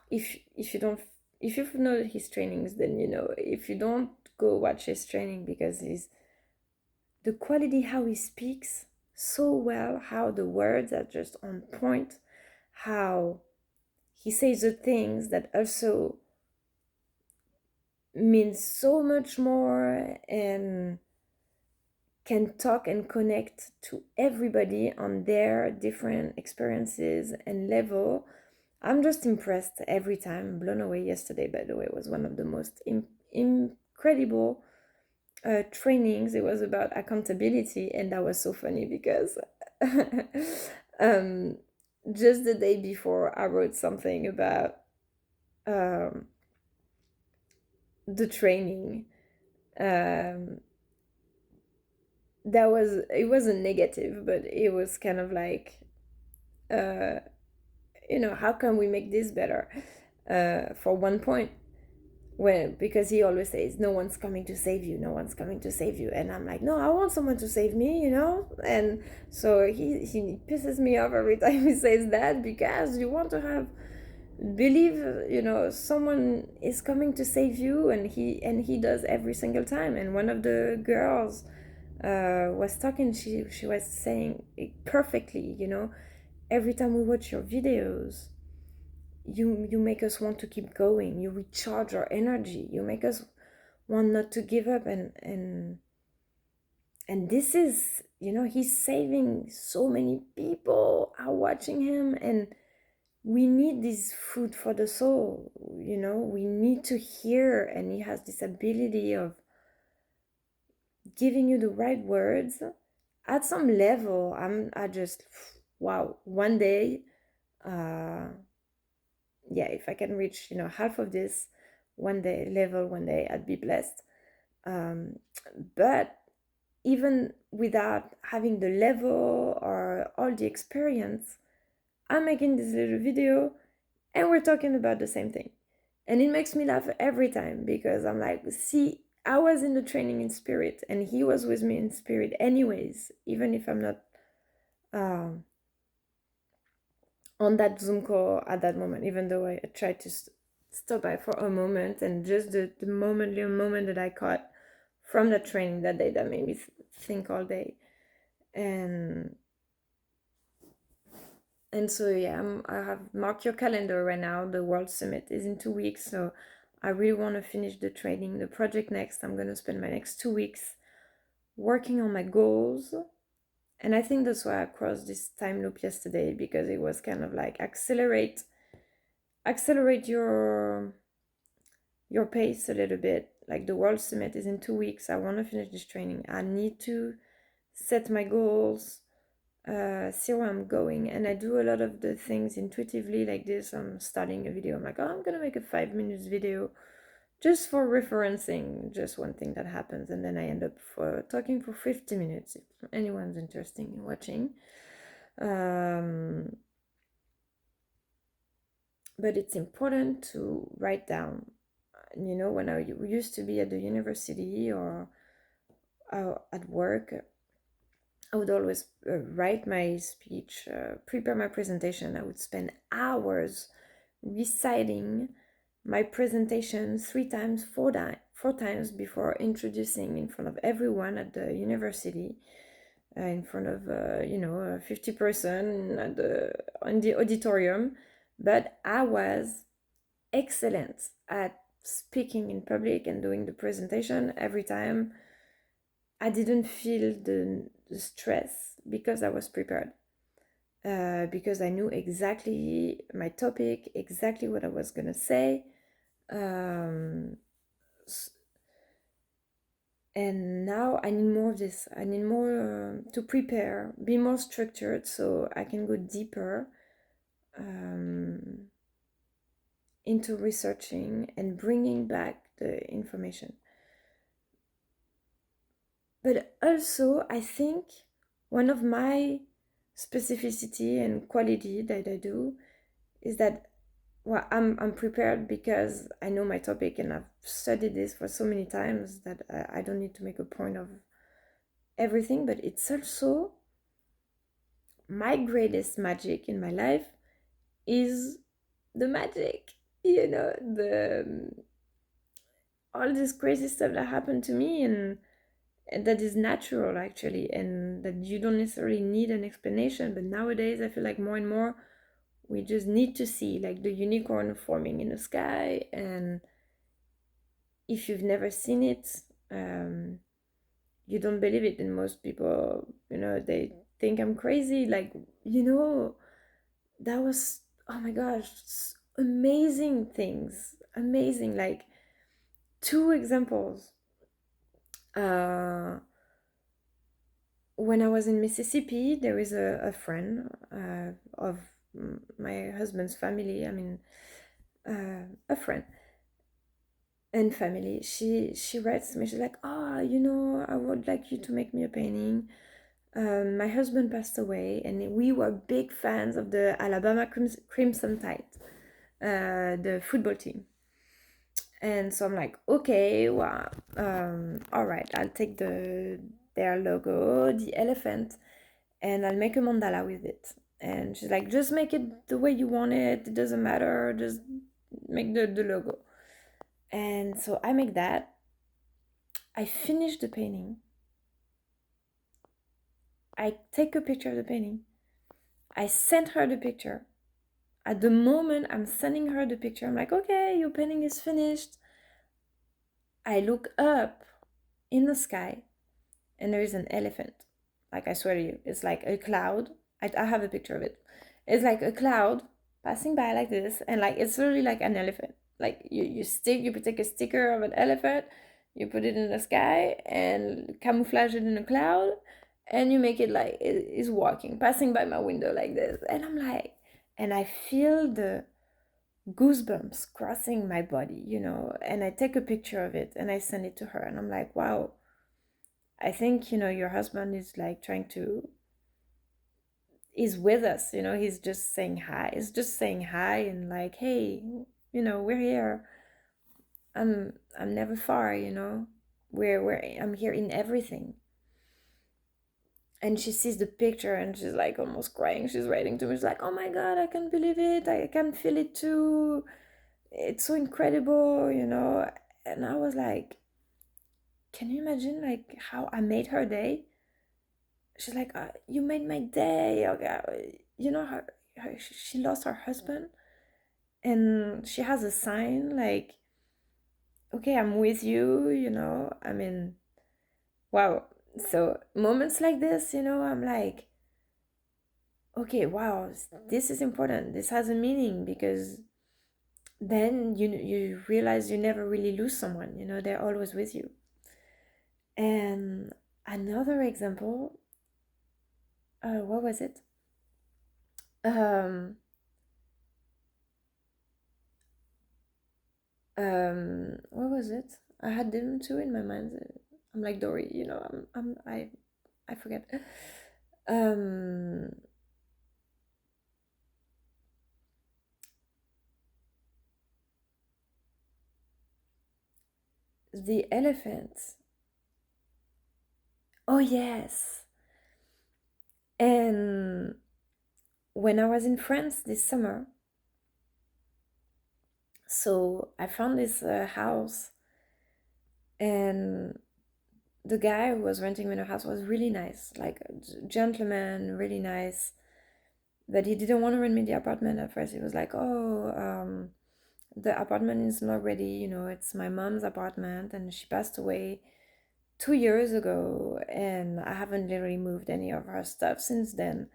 [SPEAKER 1] if you don't, if you know his trainings, then if you don't, go watch his training, because the quality, how he speaks so well, how the words are just on point, how he says the things that also means so much more, and can talk and connect to everybody on their different experiences and level. I'm just impressed every time, blown away. Yesterday, by the way, was one of the most incredible trainings. It was about accountability, and that was so funny because um, just the day before, I wrote something about um, the training. Um, it wasn't negative, but it was kind of like, uh, how can we make this better? For one point, well, because he always says, no one's coming to save you, no one's coming to save you. And I'm like, no, I want someone to save me. And so he pisses me off every time he says that, because you want to believe, someone is coming to save you, and he does every single time. And one of the girls was talking, she was saying it perfectly, every time we watch your videos, you make us want to keep going, you recharge our energy, you make us want not to give up. And this is, he's saving so many people are watching him, and we need this food for the soul, we need to hear. And he has this ability of giving you the right words at some level. I just, wow, one day, yeah, if I can reach, half of this one day level, one day I'd be blessed. But even without having the level or all the experience, I'm making this little video and we're talking about the same thing. And it makes me laugh every time, because I'm like, see, I was in the training in spirit, and he was with me in spirit anyways, even if I'm not on that Zoom call at that moment, even though I tried to stop by for a moment. And just the little moment that I caught from the training that day, that made me think all day. And so, yeah, I have marked your calendar right now. The World Summit is in 2 weeks, so I really want to finish the training, the project next. I'm going to spend my next 2 weeks working on my goals. And I think that's why I crossed this time loop yesterday, because it was kind of like accelerate your pace a little bit. Like, the World Summit is in 2 weeks. I want to finish this training. I need to set my goals, see where I'm going. And I do a lot of the things intuitively, like this. I'm starting a video, I'm like, oh, I'm gonna make a 5 minutes video just for referencing just one thing that happens, and then I end up talking for 50 minutes if anyone's interested in watching. But it's important to write down. When I used to be at the university or at work, I would always write my speech, prepare my presentation. I would spend hours reciting my presentation 3 times, 4 times before introducing in front of everyone at the university, in front of 50 person in the auditorium. But I was excellent at speaking in public and doing the presentation every time. I didn't feel the stress because I was prepared. Because I knew exactly my topic, exactly what I was gonna say. And now I need more of this. I need more to prepare, be more structured, so I can go deeper into researching and bringing back the information. But also, I think one of my specificity and quality that I do is that, well, I'm prepared because I know my topic, and I've studied this for so many times that I don't need to make a point of everything. But it's also my greatest magic in my life is the magic, the all this crazy stuff that happened to me, and that is natural actually, and that you don't necessarily need an explanation. But nowadays I feel like more and more we just need to see, like, the unicorn forming in the sky. And if you've never seen it, you don't believe it, and most people, they think I'm crazy. Like, you know, that was, oh my gosh, amazing things, amazing. Like, two examples. Uh, when I was in Mississippi, there is a friend of my husband's family. I mean, a friend and family. She writes to me. She's like, "Ah, I would like you to make me a painting. My husband passed away, and we were big fans of the Alabama Crimson Tide, the football team." And so I'm like, okay, well, all right, I'll take their logo, the elephant, and I'll make a mandala with it. And she's like, just make it the way you want it. It doesn't matter. Just make the logo. And so I make that. I finish the painting. I take a picture of the painting. I send her the picture. At the moment I'm sending her the picture, I'm like, okay, your painting is finished. I look up in the sky and there is an elephant. Like, I swear to you, it's like a cloud. I have a picture of it. It's like a cloud passing by like this, and like it's literally like an elephant. Like you take a sticker of an elephant, you put it in the sky and camouflage it in a cloud, and you make it like it is walking, passing by my window like this. And I'm like, and I feel the goosebumps crossing my body, and I take a picture of it and I send it to her, and I'm like, wow, I think, your husband is like trying to, is with us, he's just saying hi. He's just saying hi and like, hey, we're here. I'm never far, I'm here in everything. And she sees the picture and she's like almost crying. She's writing to me. She's like, oh my God, I can't believe it. I can feel it too. It's so incredible, And I was like, can you imagine like how I made her day? She's like, you made my day. Okay. She lost her husband, and she has a sign like, okay, I'm with you, I mean, wow. So moments like this, I'm like, okay, wow, this is important. This has a meaning, because then you realize you never really lose someone, they're always with you. And another example, what was it? Um, what was it? I had them too in my mind. I'm like Dory, I forget. Um, the elephant. Oh yes. And when I was in France this summer, so I found this house, and the guy who was renting me the house was really nice, like a gentleman, really nice. But he didn't want to rent me the apartment at first. He was like, "Oh, the apartment is not ready. It's my mom's apartment, and she passed away 2 years ago, and I haven't literally moved any of her stuff since then.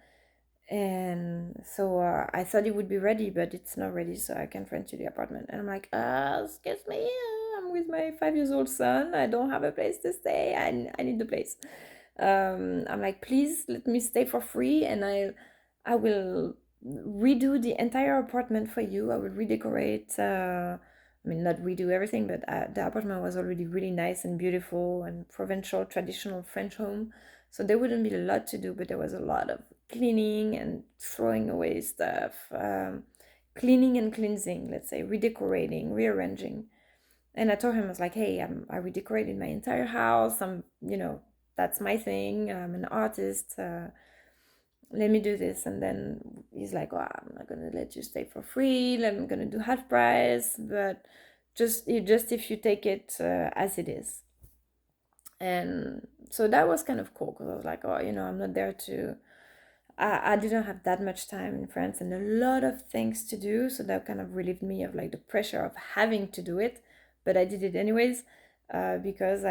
[SPEAKER 1] And so I thought it would be ready, but it's not ready, so I can't rent you the apartment." And I'm like, excuse me, I'm with my 5 years old son. I don't have a place to stay. I need the place. I'm like, please let me stay for free, and I will redo the entire apartment for you. I will redecorate. I mean, not redo everything, but the apartment was already really nice and beautiful and provincial, traditional French home. So there wouldn't be a lot to do, but there was a lot of cleaning and throwing away stuff, cleaning and cleansing, let's say, redecorating, rearranging. And I told him, I was like, hey, I redecorated my entire house. That's my thing. I'm an artist. Let me do this. And then he's like, oh, I'm not going to let you stay for free. I'm going to do half price, but just if you take it as it is. And so that was kind of cool, because I was like, oh, I'm not there to, I didn't have that much time in France and a lot of things to do. So that kind of relieved me of like the pressure of having to do it. But I did it anyways, because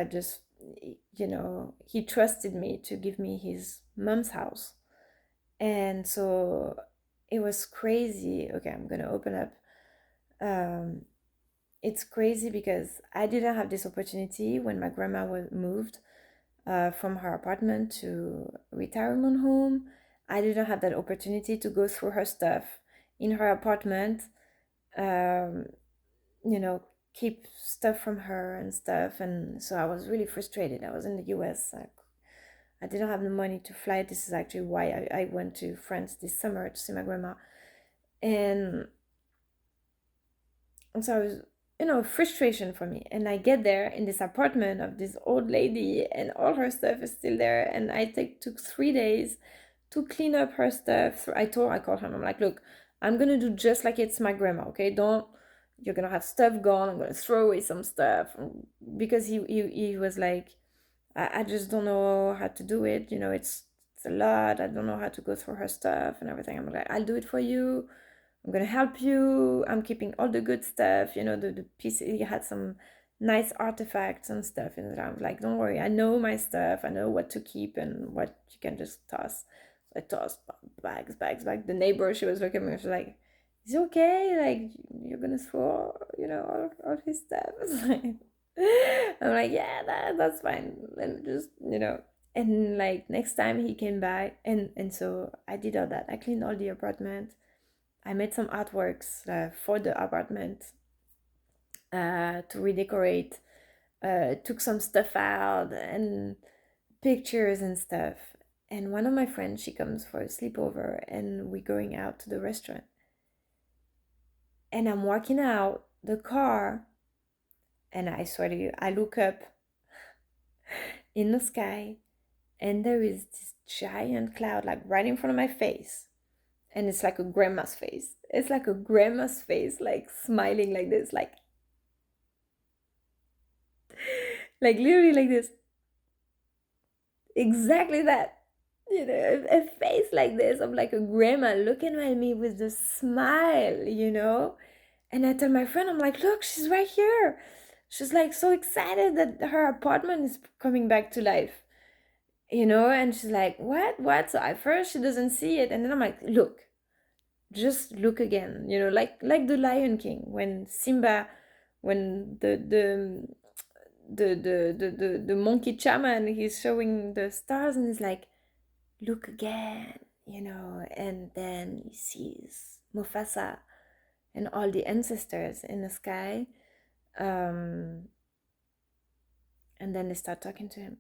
[SPEAKER 1] you know, he trusted me to give me his mom's house. And so it was crazy. Okay, I'm gonna open up. Um, it's crazy because I didn't have this opportunity when my grandma was moved from her apartment to retirement home. I didn't have that opportunity to go through her stuff in her apartment. Um, you know, keep stuff from her and stuff. And so I was really frustrated. I was in the US. I didn't have the money to fly. This is actually why I went to France this summer to see my grandma. And, and so I was, you know, frustration for me. And I get there in this apartment of this old lady, and all her stuff is still there. And took 3 days to clean up her stuff. So I called him, I'm like, look, I'm gonna do just like it's my grandma, okay? Don't, you're gonna have stuff gone. I'm gonna throw away some stuff, because he was like, I just don't know how to do it. You know, it's a lot. I don't know how to go through her stuff and everything. I'm like, I'll do it for you. I'm gonna help you. I'm keeping all the good stuff. You know, the piece, he had some nice artifacts and stuff. And I'm like, don't worry, I know my stuff. I know what to keep and what you can just toss. So I tossed bags. The neighbor, she was looking at me, she was like, is it okay? Like, you're gonna throw, you know, all his stuff. It's like, I'm like, yeah, that's fine. And just, you know, and like next time he came back, and so I did all that. I cleaned all the apartment. I made some artworks for the apartment to redecorate. Took some stuff out and pictures and stuff. And one of my friends, she comes for a sleepover, and we're going out to the restaurant. And I'm walking out the car, and I swear to you, I look up in the sky, and there is this giant cloud like right in front of my face. And it's like a grandma's face. It's like a grandma's face, like smiling like this, like literally like this. Exactly that. You know, a face like this of like a grandma looking at me with the smile, you know? And I tell my friend, I'm like, look, she's right here. She's like so excited that her apartment is coming back to life, you know? And she's like, what? So at first she doesn't see it. And then I'm like, look, just look again, you know, like the Lion King, when Simba, when the monkey chairman, he's showing the stars, and he's like, look again, you know. And then he sees Mufasa and all the ancestors in the sky. um and then they start talking to him,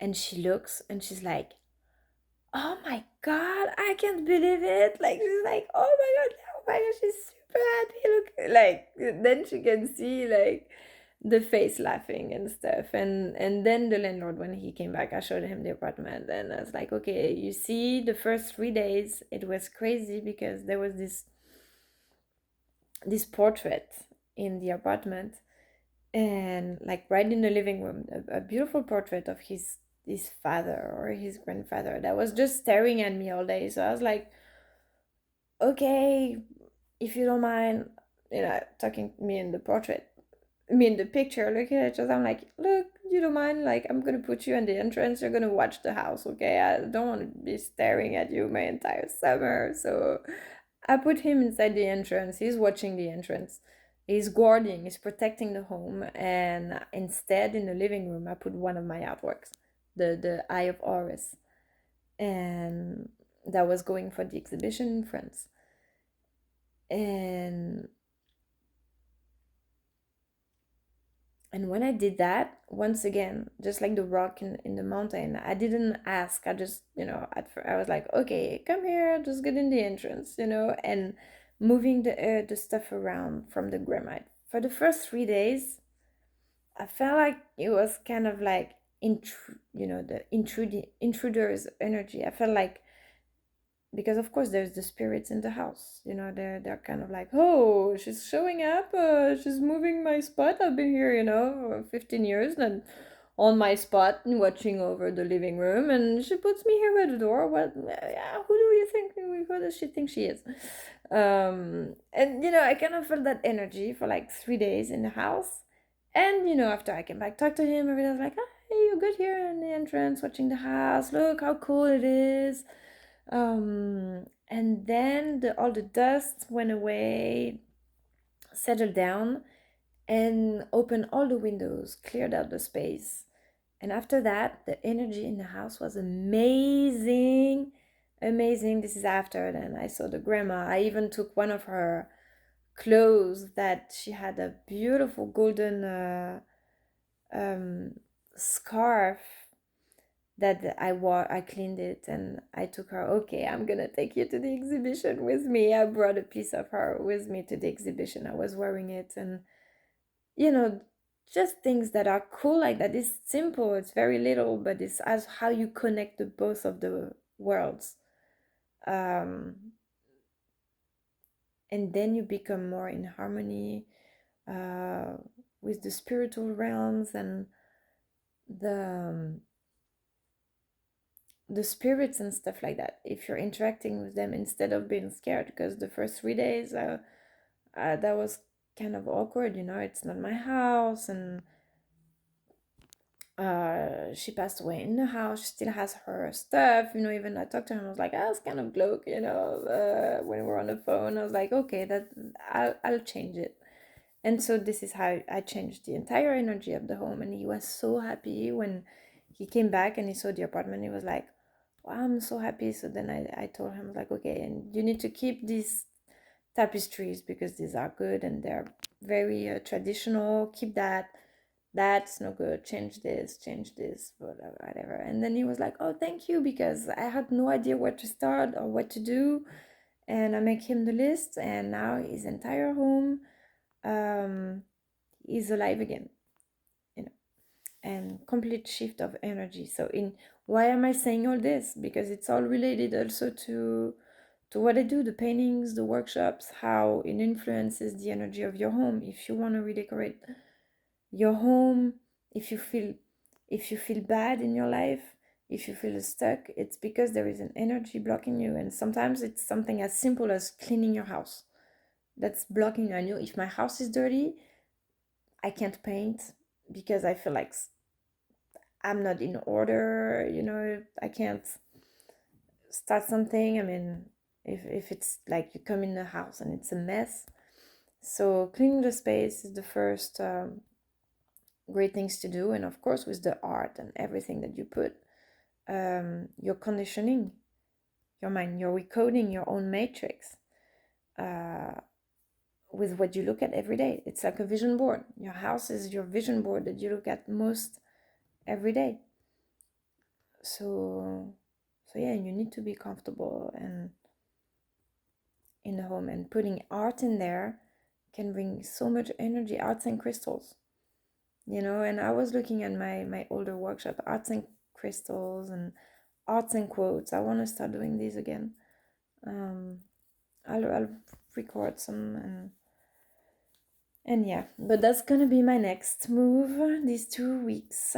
[SPEAKER 1] and she looks and she's like, oh my god, I can't believe it. Like, she's like, oh my god, she's super happy. Look, like, then she can see like the face laughing and stuff. And then the landlord, when he came back, I showed him the apartment, and I was like, okay, you see, the first 3 days it was crazy because there was this portrait in the apartment, and like right in the living room, a beautiful portrait of his father or his grandfather that was just staring at me all day. So I was like, okay, if you don't mind, you know, talking to me in the portrait, me in the picture, looking at each other. I'm like, look, you don't mind, like, I'm gonna put you in the entrance, you're gonna watch the house, okay? I don't want to be staring at you my entire summer. So I put him inside the entrance. He's watching the entrance. He's guarding, he's protecting the home. And instead, in the living room, I put one of my artworks, the Eye of Horus. And that was going for the exhibition in France. And when I did that, once again, just like the rock in the mountain, I didn't ask. I just, you know, I was like, okay, come here, just get in the entrance, you know, and moving the stuff around from the granite. For the first 3 days, I felt like it was kind of like, you know, the intruder's energy. I felt like, because of course there's the spirits in the house, you know, they're kind of like, oh, she's showing up, she's moving my spot. I've been here, you know, 15 years, and on my spot and watching over the living room, and she puts me here by the door. What? Yeah, who does she think she is? And you know, I kind of felt that energy for like 3 days in the house. And you know, after I came back, talked to him, everything, I was like, ah, hey, you're good here in the entrance watching the house. Look how cool it is. And then all the dust went away, settled down, and opened all the windows, cleared out the space. And after that, the energy in the house was amazing. Amazing. This is after then I saw the grandma. I even took one of her clothes that she had a beautiful golden um, scarf that I wore. I cleaned it and I took her. Okay, I'm gonna take you to the exhibition with me. I brought a piece of her with me to the exhibition. I was wearing it, and you know, just things that are cool like that. It's simple. It's very little, but it's as how you connect the both of the worlds. Um, and then you become more in harmony uh, with the spiritual realms and the the spirits and stuff like that. If you're interacting with them instead of being scared, because the first 3 days that was kind of awkward. It's not my house, and she passed away in the house. She still has her stuff. Even I talked to her and I was like, I was kind of gloke, when we were on the phone. I was like, okay, that I'll change it. And so this is how I changed the entire energy of the home. And he was so happy when he came back and he saw the apartment. He was like, wow, I'm so happy. So then I told him, like, okay, and you need to keep these tapestries because these are good and they're very traditional. Keep that. That's no good. Change this, whatever. And then he was like, oh, thank you, because I had no idea where to start or what to do. And I make him the list, and now his entire home um, is alive again, you know, and complete shift of energy. So why am I saying all this? Because it's all related also to what I do, the paintings, the workshops, how it influences the energy of your home. If you want to redecorate your home, if you feel bad in your life, if you feel stuck, it's because there is an energy blocking you. And sometimes it's something as simple as cleaning your house that's blocking you. I know if my house is dirty, I can't paint because I feel like I'm not in order, I can't start something. I mean, if it's like you come in the house and it's a mess. So cleaning the space is the first great things to do. And of course, with the art and everything that you put, you're conditioning your mind, you're recoding your own matrix uh, with what you look at every day. It's like a vision board. Your house is your vision board that you look at most every day. So yeah, you need to be comfortable and in the home, and putting art in there can bring so much energy. Arts and crystals, and I was looking at my older workshop, arts and crystals and arts and quotes. I want to start doing these again. I'll record some, and yeah, but that's gonna be my next move these 2 weeks.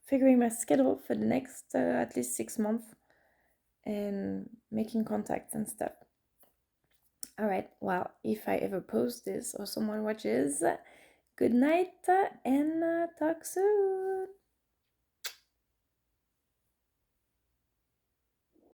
[SPEAKER 1] Figuring my schedule for the next at least 6 months, and making contacts and stuff. All right, well, if I ever post this or someone watches, good night and talk soon.